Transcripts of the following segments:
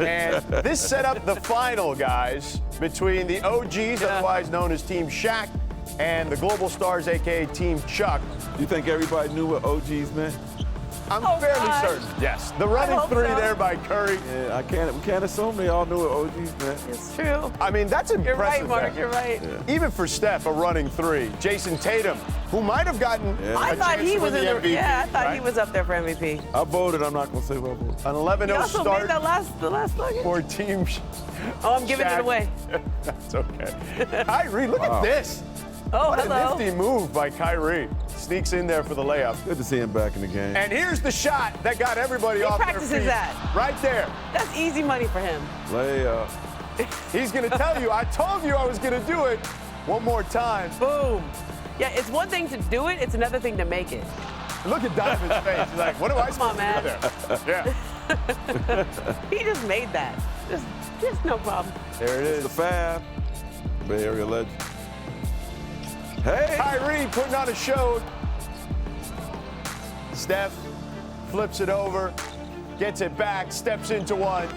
And this set up the final, guys, between the OGs, otherwise known as Team Shaq, and the Global Stars, a.k.a. Team Chuck. You think everybody knew what OGs meant? I'm fairly certain. Yes. The running three there by Curry. Yeah, we can't assume they all knew what OGs meant. It's true. I mean, that's impressive. You're right, Mark. You're right. Yeah. Even for Steph, a running three. Jason Tatum, who might have gotten I thought he was in the MVP. Yeah, I thought right? he was up there for MVP. I voted. I'm not going to say what I voted. An 11-0 He also start made the last nugget. for Team Oh, I'm giving Shaq. it away. That's okay. Kyrie, look at this. Oh, What hello. a nifty move by Kyrie. Sneaks in there for the layup. Good to see him back in the game. And here's the shot that got everybody off their feet. He practices that. Right there. That's easy money for him. Layup. He's going to tell you, I told you I was going to do it one more time. Boom. Yeah, it's one thing to do it. It's another thing to make it. Look at Donovan's face. He's like, what am I supposed to do there? Yeah. He just made that. Just no problem. There it is. The Fab. Bay Area legend. Hey! Kyrie putting on a show. Steph flips it over, gets it back, steps into one.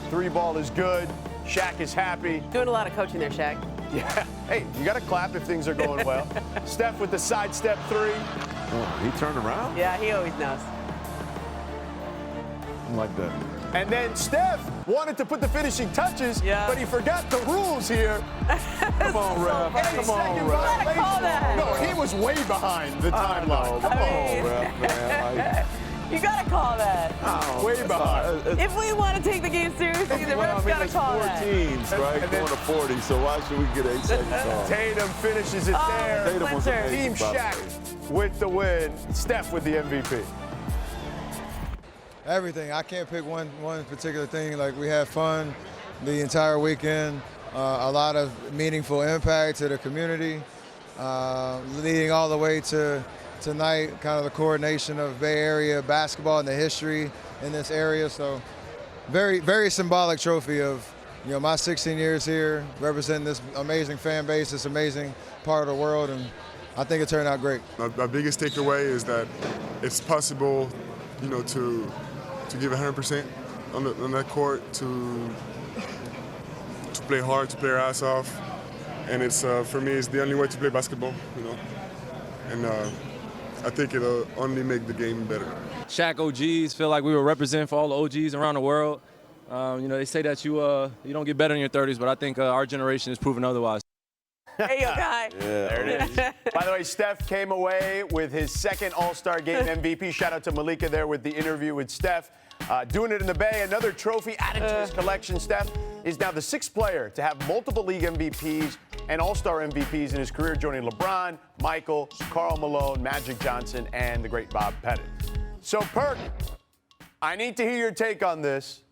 Three ball is good. Shaq is happy. Doing a lot of coaching there, Shaq. Yeah. Hey, you got to clap if things are going well. Steph with the sidestep three. Oh, he turned around? Yeah, he always knows. Like that. And then Steph wanted to put the finishing touches, but he forgot the rules here. Come on, Ref. Come on, Ref. Gotta call that. No, he was way behind the timeline. Come Come on. on, Ref, man. You gotta call that. Way behind. If we want to take the game seriously, the refs gotta call Four that. teams, right? And then- Going to 40, so why should we get 8 seconds off? Tatum finishes it Oh, there. Tatum was Spencer. amazing, Team by the Shaq way. with the win. Steph with the MVP. Everything. I can't pick one particular thing. Like, we had fun the entire weekend. A lot of meaningful impact to the community, leading all the way to tonight, kind of the coordination of Bay Area basketball and the history in this area. So very, very symbolic trophy of, my 16 years here, representing this amazing fan base, this amazing part of the world, and I think it turned out great. My biggest takeaway is that it's possible, to give 100% on that court, to play hard, to play our ass off, and it's for me, it's the only way to play basketball, and I think it'll only make the game better. Shaq OGs feel like we were representing for all the OGs around the world. They say that you don't get better in your 30s, but I think our generation is proving otherwise. Hey, yo, guy. There it is. By the way, Steph came away with his second All-Star Game MVP. Shout out to Malika there with the interview with Steph. Doing it in the Bay, another trophy added to his collection. Steph is now the 6th player to have multiple league MVPs and All-Star MVPs in his career, joining LeBron, Michael, Karl Malone, Magic Johnson, and the great Bob Pettit. So, Perk, I need to hear your take on this.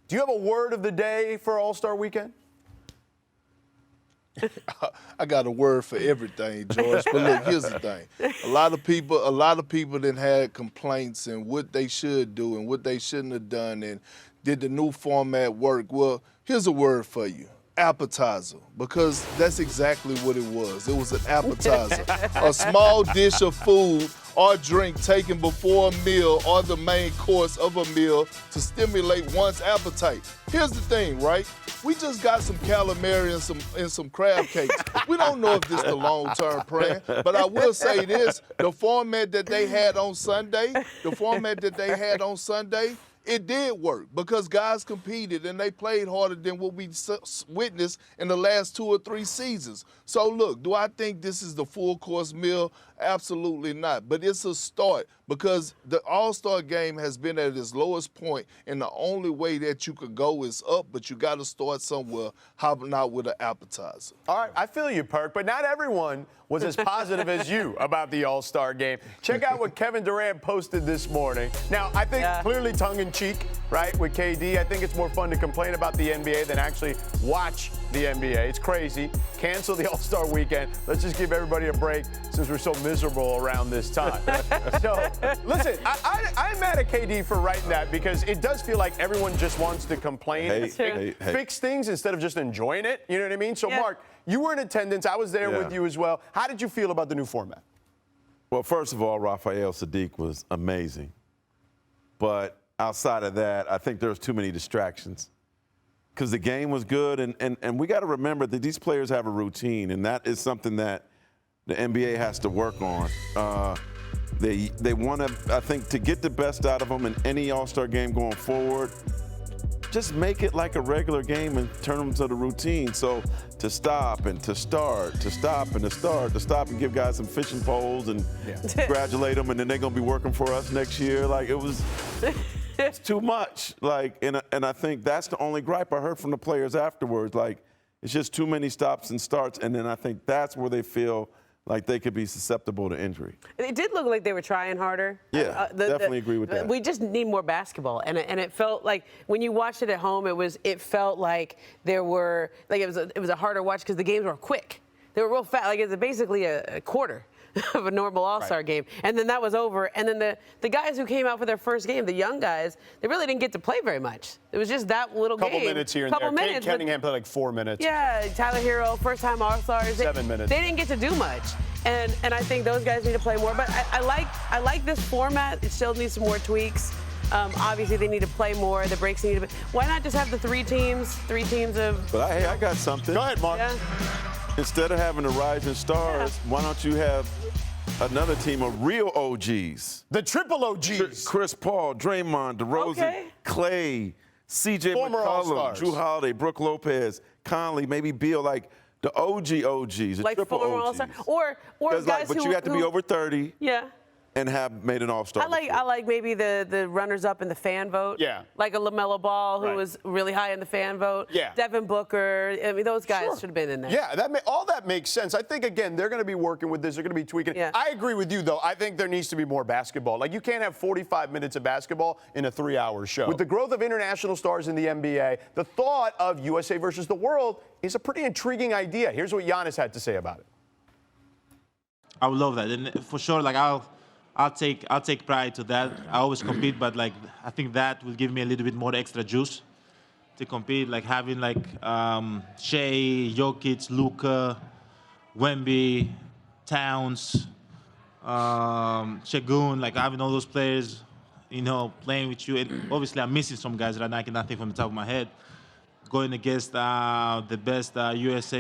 Do you have a word of the day for All-Star Weekend? I got a word for everything, George. But look, here's the thing. A lot of people then had complaints and what they should do and what they shouldn't have done, and did the new format work? Well, here's a word for you. Appetizer, because that's exactly what it was. It was an appetizer, a small dish of food or drink taken before a meal or the main course of a meal to stimulate one's appetite. Here's the thing, right? We just got some calamari and some crab cakes. We don't know if this is the long-term plan, but I will say this: the format that they had on Sunday, it did work because guys competed and they played harder than what we witnessed in the last 2 or 3 seasons. So look, do I think this is the full course meal? Absolutely not. But it's a start because the All-Star game has been at its lowest point, and the only way that you could go is up, but you got to start somewhere. How about not with an appetizer? All right, I feel you, Perk, but not everyone was as positive as you about the All-Star game. Check out what Kevin Durant posted this morning. Now, I think clearly tongue-in-cheek, right, with KD. I think it's more fun to complain about the NBA than actually watch the NBA. It's crazy. Cancel the All-Star weekend. Let's just give everybody a break since we're so miserable around this time. So, listen, I'm mad at KD for writing that because it does feel like everyone just wants to complain and fix things instead of just enjoying it. You know what I mean? So, Mark, you were in attendance. I was there with you as well. How did you feel about the new format? Well, first of all, Raphael Sadiq was amazing. But outside of that, I think there was too many distractions. Because the game was good, and we got to remember that these players have a routine, and that is something that the NBA has to work on. They want to, I think, to get the best out of them in any All-Star game going forward, just make it like a regular game and turn them to the routine. So to stop and to start, to stop and to start, to stop and give guys some fishing poles and congratulate them, and then they're going to be working for us next year. Like, it was it's too much. Like, and I think that's the only gripe I heard from the players afterwards. Like, it's just too many stops and starts, and then I think that's where they feel like they could be susceptible to injury. It did look like they were trying harder. Yeah, definitely agree with that. We just need more basketball, and it felt like when you watched it at home, it felt like there were it was a harder watch because the games were quick. They were real fast. Like, it was basically a quarter of a normal All-Star game, and then that was over. And then the guys who came out for their first game, the young guys, they really didn't get to play very much. It was just that little game. Couple minutes here and there. Cade Cunningham played like 4 minutes. Yeah, Tyler Hero, first-time All-Stars. 7 minutes. They didn't get to do much, and I think those guys need to play more. But I like this format. It still needs some more tweaks. Obviously, they need to play more. The breaks need to be. Why not just have the three teams of? But hey, I got something. Go ahead, Mark. Yeah. Instead of having the rising stars, why don't you have another team of real OGs? The triple OGs. Chris Paul, Draymond, DeRozan, Clay, C.J. Former McCollum, All-Stars. Drew Holiday, Brooke Lopez, Conley, maybe Beal, like the OGs, the Like triple former OGs. All-Star, or guys but you have to be over 30 and have made an All-Star. I like maybe the runners-up in the fan vote. Yeah. Like a LaMelo Ball, who was really high in the fan vote. Yeah. Devin Booker. I mean, those guys should have been in there. Yeah, all that makes sense. I think, again, they're going to be working with this. They're going to be tweaking it. Yeah. I agree with you, though. I think there needs to be more basketball. Like, you can't have 45 minutes of basketball in a 3-hour show. With the growth of international stars in the NBA, the thought of USA versus the world is a pretty intriguing idea. Here's what Giannis had to say about it. I would love that. And for sure, like, I'll take pride to that. I always compete, but like I think that will give me a little bit more extra juice to compete. Like having like Shea, Jokic, Luka, Wemby, Towns, Şengün, like having all those players, playing with you. And obviously, I'm missing some guys right now. I cannot think from the top of my head. Going against the best US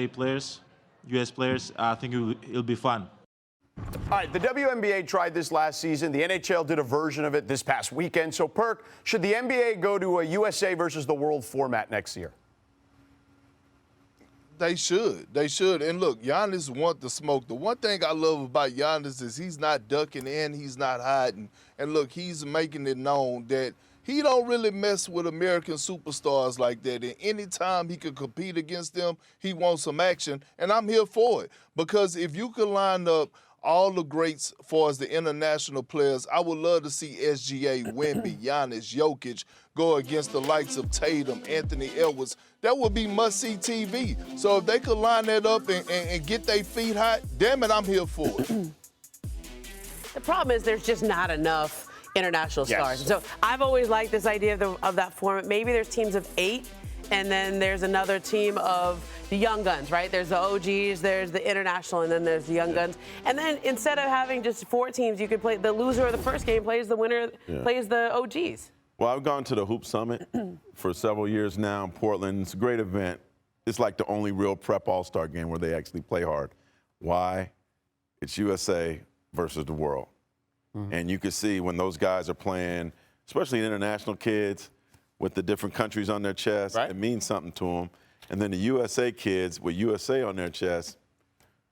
players, I think it'll be fun. All right, the WNBA tried this last season. The NHL did a version of it this past weekend. So, Perk, should the NBA go to a USA versus the world format next year? They should. They should. And look, Giannis wants the smoke. The one thing I love about Giannis is he's not ducking in, he's not hiding. And look, he's making it known that he don't really mess with American superstars like that. And anytime he can compete against them, he wants some action. And I'm here for it. Because if you can line up all the greats as far as the international players, I would love to see SGA, Wemby, Giannis, Jokic go against the likes of Tatum, Anthony Edwards. That would be must-see TV. So if they could line that up and get their feet hot, damn it, I'm here for it. The problem is there's just not enough international stars. Yes. So I've always liked this idea of that format. Maybe there's teams of 8, and then there's another team of the young guns, right? There's the OGs, there's the international, and then there's the young guns. And then instead of having just 4 teams, you could play the loser of the first game plays the winner, plays the OGs. Well, I've gone to the Hoop Summit for several years now in Portland. It's a great event. It's like the only real prep all-star game where they actually play hard. Why? It's USA versus the world. And you can see when those guys are playing, especially international kids with the different countries on their chest, it means something to them. And then the USA kids with USA on their chest,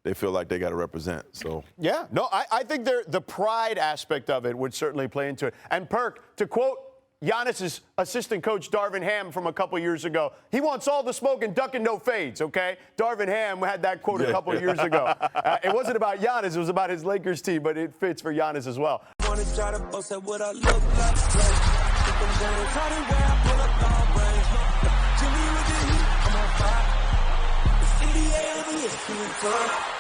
they feel like they got to represent. So yeah, no, I think the pride aspect of it would certainly play into it. And Perk, to quote Giannis's assistant coach Darvin Ham from a couple years ago, he wants all the smoke and duck and no fades, okay? Darvin Ham had that quote a couple years ago. It wasn't about Giannis, it was about his Lakers team, but it fits for Giannis as well. I'm on fire. It's in the air,